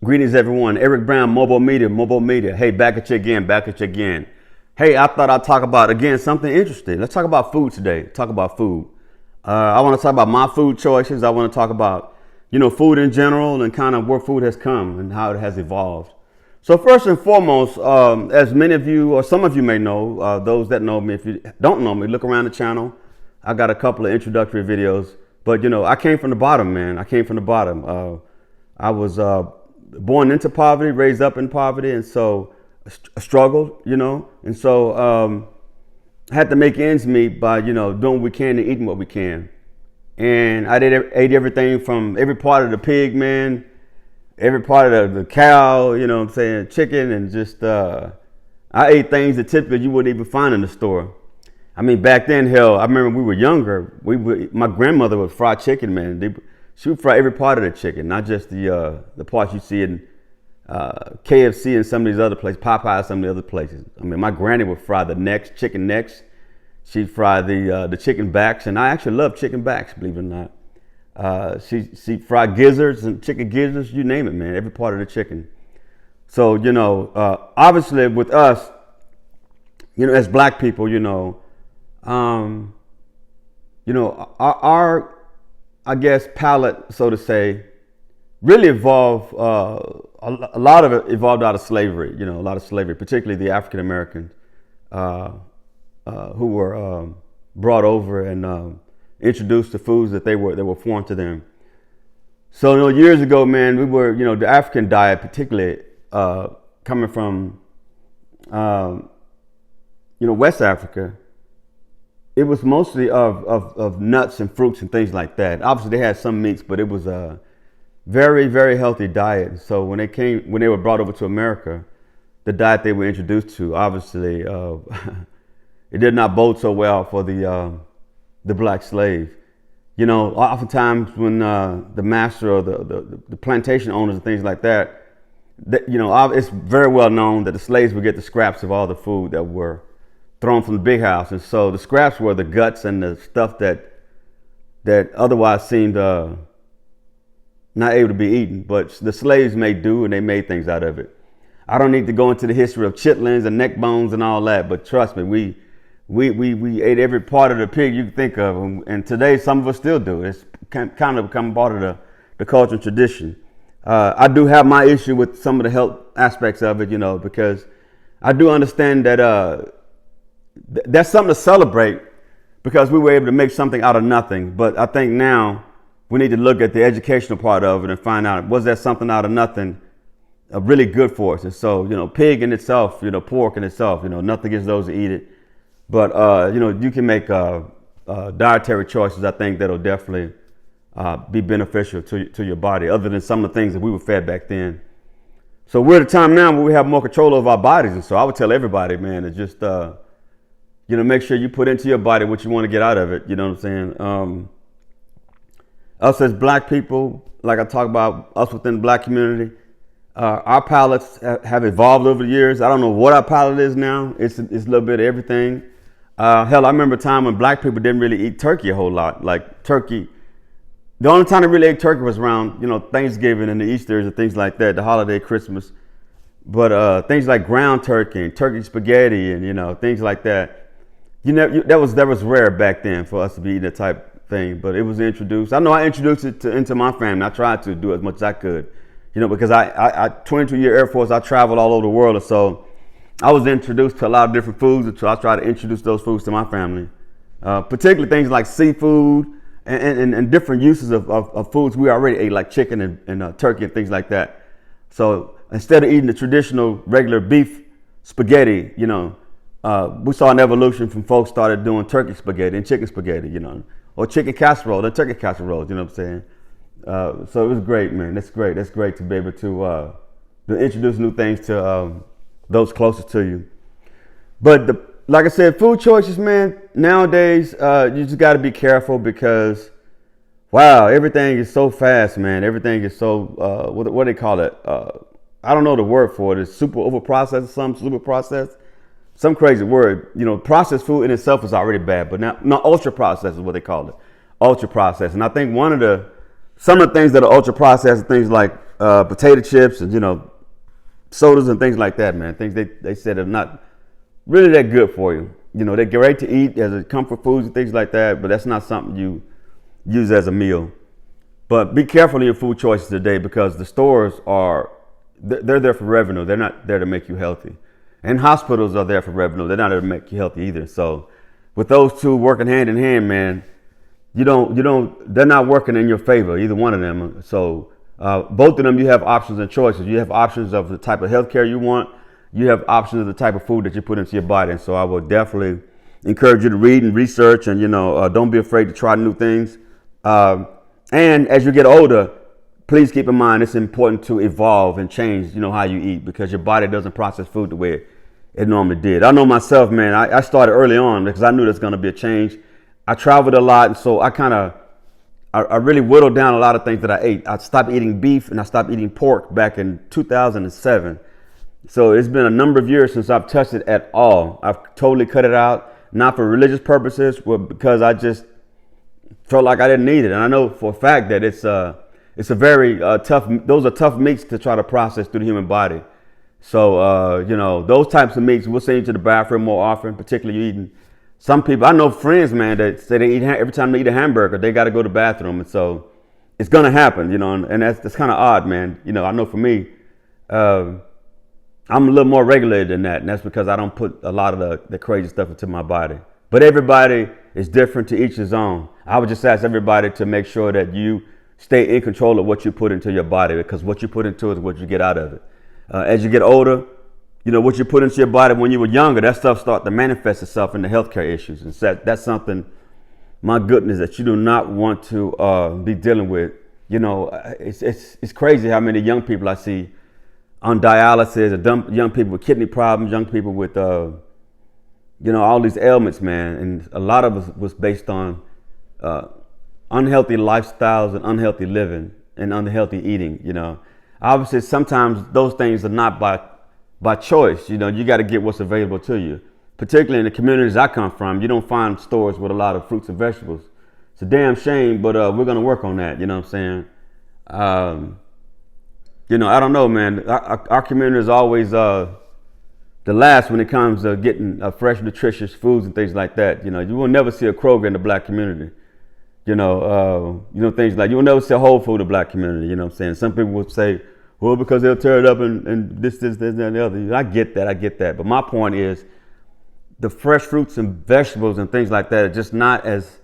Greetings, everyone. Eric Brown, MOBO-Media, MOBO-Media. Hey, back at you again, back at you again. Hey, I thought I'd talk about, again, something interesting. Let's talk about food today. Talk about food. I want to talk about my food choices. I want to talk about, food in general and kind of where food has come and how it has evolved. So first and foremost, as many of you, or some of you may know, those that know me, if you don't know me, look around the channel. I got a couple of introductory videos. But, I came from the bottom, man. I came from the bottom. I was born into poverty, raised up in poverty, and so struggled, and so had to make ends meet by, doing what we can and eating what we can. And I ate everything from every part of the pig, man, every part of the cow, chicken, and just I ate things that typically you wouldn't even find in the store. I mean, back then, hell, I remember when we were younger, my grandmother would fry chicken, man. She would fry every part of the chicken, not just the parts you see in KFC and some of these other places, Popeye, some of the other places. I mean, my granny would fry the necks, chicken necks. She'd fry the chicken backs, and I actually love chicken backs, believe it or not. She'd fry gizzards and chicken gizzards, you name it, man, every part of the chicken. So, obviously with us, as black people, our I guess palate, so to say, really evolved. A lot of it evolved out of slavery. A lot of slavery, particularly the African Americans who were brought over and introduced to foods that they were foreign to them. So years ago, man, we were the African diet, particularly coming from West Africa. It was mostly of nuts and fruits and things like that. Obviously, they had some meats, but it was a very, very healthy diet. So when they were brought over to America, the diet they were introduced to, obviously, it did not bode so well for the black slave. Oftentimes when the master or the plantation owners and things like that, it's very well known that the slaves would get the scraps of all the food that were thrown from the big house, and so the scraps were the guts and the stuff that otherwise seemed not able to be eaten. But the slaves made do, and they made things out of it. I don't need to go into the history of chitlins and neck bones and all that, but trust me, we ate every part of the pig you can think of, and today some of us still do. It's kind of become part of the culture and tradition. I do have my issue with some of the health aspects of it, because I do understand that. That's something to celebrate because we were able to make something out of nothing. But I think now we need to look at the educational part of it and find out, was that something out of nothing really good for us? And so, pig in itself, pork in itself, nothing against those who eat it. But, you can make dietary choices, I think, that'll definitely be beneficial to your body, other than some of the things that we were fed back then. So we're at a time now where we have more control over our bodies. And so I would tell everybody, man, to just make sure you put into your body what you want to get out of it. You know what I'm saying? Us as black people, like I talk about us within the black community, our palates have evolved over the years. I don't know what our palate is now. It's a little bit of everything. Hell, I remember a time when black people didn't really eat turkey a whole lot. Like turkey, the only time they really ate turkey was around, Thanksgiving and the Easters and things like that, the holiday, Christmas. But things like ground turkey and turkey spaghetti and, things like that. That was rare back then for us to be eating that type thing, but it was introduced. I know I introduced it into my family. I tried to do as much as I could, because I 22-year Air Force, I traveled all over the world. And so I was introduced to a lot of different foods, and so I tried to introduce those foods to my family, particularly things like seafood and different uses of foods we already ate, like chicken and turkey and things like that. So instead of eating the traditional regular beef spaghetti, we saw an evolution from folks started doing turkey spaghetti and chicken spaghetti, or chicken casserole, the turkey casseroles, you know what I'm saying? So it was great, man. That's great. That's great to be able to introduce new things to those closest to you. But like I said, food choices, man, nowadays, you just got to be careful because, wow, everything is so fast, man. Everything is so, what do they call it? I don't know the word for it. It's super over processed, some super processed. Some crazy word, processed food in itself is already bad, but now ultra processed is what they call it, ultra processed. And I think some of the things that are ultra processed, things like potato chips and, you know, sodas and things like that, man. Things they said are not really that good for you. You know, they're great to eat as a comfort foods and things like that, but that's not something you use as a meal. But be careful in your food choices today, because the stores they're there for revenue. They're not there to make you healthy. And hospitals are there for revenue. They're not there to make you healthy either. So with those two working hand in hand, man, they're not working in your favor, either one of them. So both of them, you have options and choices. You have options of the type of healthcare you want. You have options of the type of food that you put into your body. And so I would definitely encourage you to read and research, and, you know, don't be afraid to try new things. And as you get older, please keep in mind it's important to evolve and change, you know, how you eat, because your body doesn't process food the way it normally did. I know myself, man, I started early on because I knew there's going to be a change. I traveled a lot, and so I really whittled down a lot of things that I ate. I stopped eating beef and I stopped eating pork back in 2007. So it's been a number of years since I've touched it at all. I've totally cut it out, not for religious purposes, but because I just felt like I didn't need it. And I know for a fact that it's a very tough, those are tough meats to try to process through the human body. So, you know, those types of meats will send you to the bathroom more often, particularly you eating. Some people, I know friends, man, that say they eat, every time they eat a hamburger, they got to go to the bathroom. And so it's going to happen, you know, and that's kind of odd, man. You know, I know for me, I'm a little more regulated than that. And that's because I don't put a lot of the crazy stuff into my body. But everybody is different, to each his own. I would just ask everybody to make sure that you stay in control of what you put into your body, because what you put into it is what you get out of it. As you get older, you know, what you put into your body when you were younger, that stuff starts to manifest itself in the healthcare issues. And so that's something, my goodness, that you do not want to be dealing with. You know, it's crazy how many young people I see on dialysis, or young people with kidney problems, young people with, you know, all these ailments, man. And a lot of it was based on unhealthy lifestyles and unhealthy living and unhealthy eating. You know, obviously sometimes those things are not by choice. You know, you got to get what's available to you. Particularly in the communities I come from, you don't find stores with a lot of fruits and vegetables. It's a damn shame, but we're going to work on that. You know what I'm saying? You know, I don't know, man. Our community is always the last when it comes to getting fresh, nutritious foods and things like that. You know, you will never see a Kroger in the black community. You know, things like, you'll never see a Whole Food in the black community. You know what I'm saying? Some people would say, well, because they'll tear it up and this, and the other. I get that. But my point is, the fresh fruits and vegetables and things like that are just not as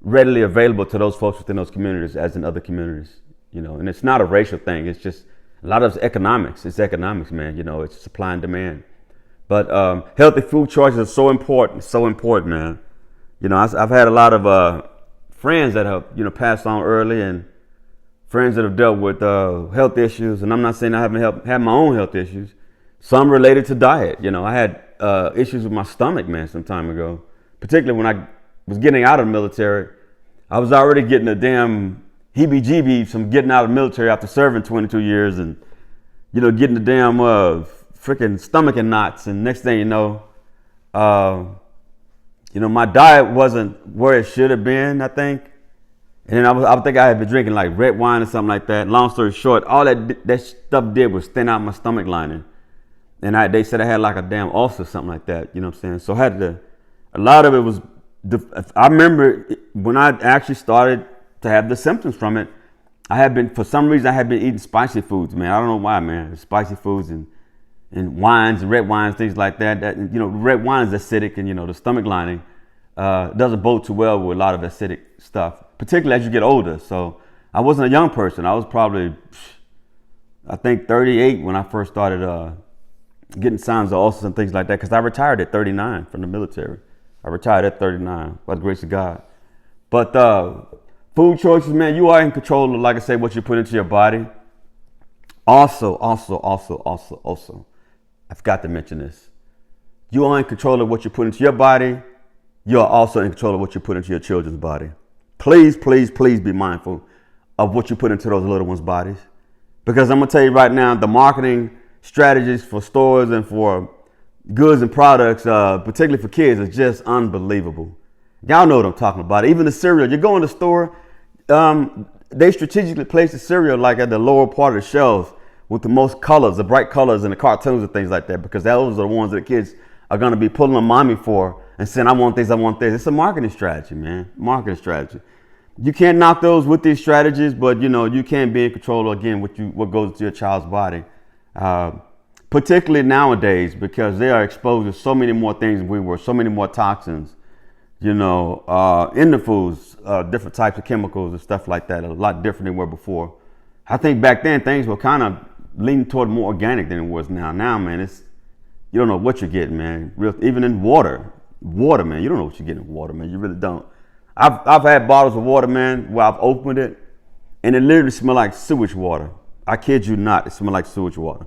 readily available to those folks within those communities as in other communities. You know, and it's not a racial thing. It's just a lot of it's economics. It's economics, man. You know, it's supply and demand. But healthy food choices are so important, man. You know, I've had a lot of friends that have, you know, passed on early, and friends that have dealt with health issues. And I'm not saying I haven't had my own health issues. Some related to diet. You know, I had issues with my stomach, man, some time ago. Particularly when I was getting out of the military. I was already getting a damn heebie-jeebies from getting out of the military after serving 22 years, and, you know, getting the damn freaking stomach and knots. And next thing you know, you know, my diet wasn't where it should have been, I think. And then I think I had been drinking like red wine or something like that. Long story short, all that stuff did was thin out my stomach lining. And they said I had like a damn ulcer or something like that. You know what I'm saying? So a lot of it was, I remember when I actually started to have the symptoms from it, for some reason I had been eating spicy foods, man. I don't know why, man. Spicy foods and wines and red wines, things like that. You know, red wine is acidic, and, you know, the stomach lining doesn't bode too well with a lot of acidic stuff, particularly as you get older. So I wasn't a young person. I was probably, I think, 38 when I first started getting signs of ulcers and things like that, because I retired at 39 from the military. I retired at 39 by the grace of God. But food choices, man, you are in control of, like I say, what you put into your body. Also, I forgot to mention this. You are in control of what you put into your body. You are also in control of what you put into your children's body. Please, please, please be mindful of what you put into those little ones' bodies. Because I'm going to tell you right now, the marketing strategies for stores and for goods and products, particularly for kids, is just unbelievable. Y'all know what I'm talking about. Even the cereal. You go in the store, they strategically place the cereal like at the lower part of the shelves with the most colors, the bright colors and the cartoons and things like that, because those are the ones that the kids are going to be pulling on mommy for and saying, I want this, I want this. It's a marketing strategy, man. Marketing strategy. You can't knock those with these strategies, but you can be in control again what goes into your child's body. Particularly nowadays, because they are exposed to so many more things than we were, so many more toxins, in the foods, different types of chemicals and stuff like that, a lot different than we were before. I think back then things were kind of leaning toward more organic than it was now. Now, man, you don't know what you're getting, man. Even in water, man, you don't know what you're getting in water, man. You really don't. I've had bottles of water, man, where I've opened it and it literally smelled like sewage water. I kid you not, it smelled like sewage water.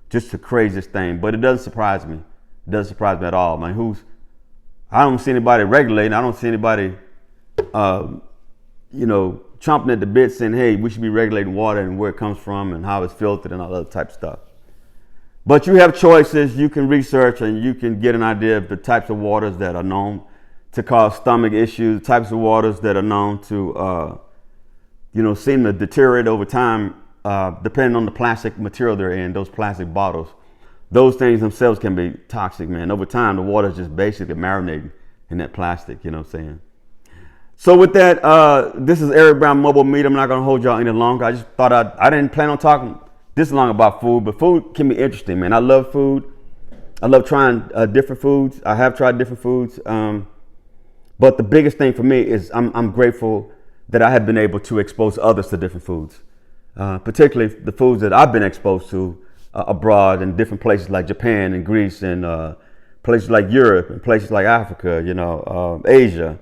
Just the craziest thing, but it doesn't surprise me. It doesn't surprise me at all, man. I don't see anybody regulating. I don't see anybody, chomping at the bit saying, hey, we should be regulating water and where it comes from and how it's filtered and all that type of stuff. But you have choices. You can research and you can get an idea of the types of waters that are known to cause stomach issues, types of waters that are known to, seem to deteriorate over time, depending on the plastic material they're in, those plastic bottles. Those things themselves can be toxic, man. Over time, the water is just basically marinating in that plastic, you know what I'm saying? So with that, this is Eric Brown, MOBO-Media. I'm not going to hold y'all any longer. I just thought I didn't plan on talking this long about food, but food can be interesting, man. I love food. I love trying different foods. I have tried different foods. But the biggest thing for me is I'm grateful that I have been able to expose others to different foods, particularly the foods that I've been exposed to abroad in different places like Japan and Greece and places like Europe and places like Africa, Asia.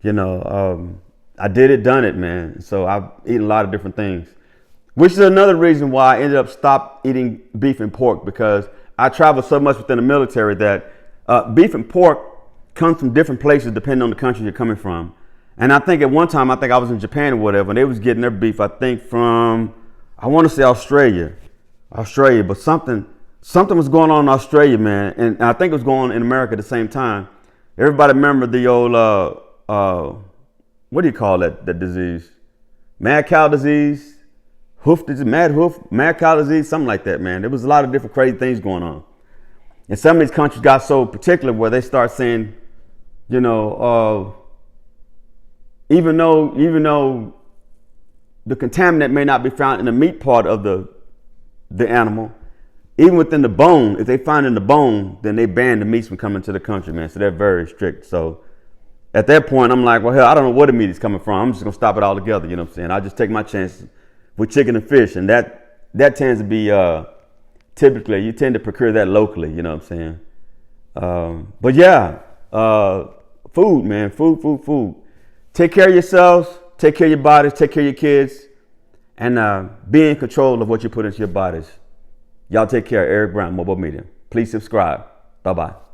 I did it, done it, man. So I've eaten a lot of different things, which is another reason why I ended up stop eating beef and pork, because I travel so much within the military that beef and pork comes from different places depending on the country you're coming from. And I think at one time, I was in Japan or whatever, and they was getting their beef, I think from, I want to say Australia, but something was going on in Australia, man. And I think it was going on in America at the same time. Everybody remember the old, what do you call that disease? Mad cow disease, mad cow disease, something like that, man. There was a lot of different crazy things going on. And some of these countries got so particular where they start saying, even though the contaminant may not be found in the meat part of the animal, even within the bone, if they find in the bone, then they ban the meats from coming to the country, man. So they're very strict. So at that point, I'm like, well, hell, I don't know where the meat is coming from. I'm just gonna stop it all together. You know what I'm saying? I just take my chances with chicken and fish, and that tends to be typically you tend to procure that locally. You know what I'm saying? But yeah, food, man, food. Take care of yourselves. Take care of your bodies. Take care of your kids. And be in control of what you put into your bodies. Y'all take care. Eric Brown, MOBO-Media. Please subscribe. Bye-bye.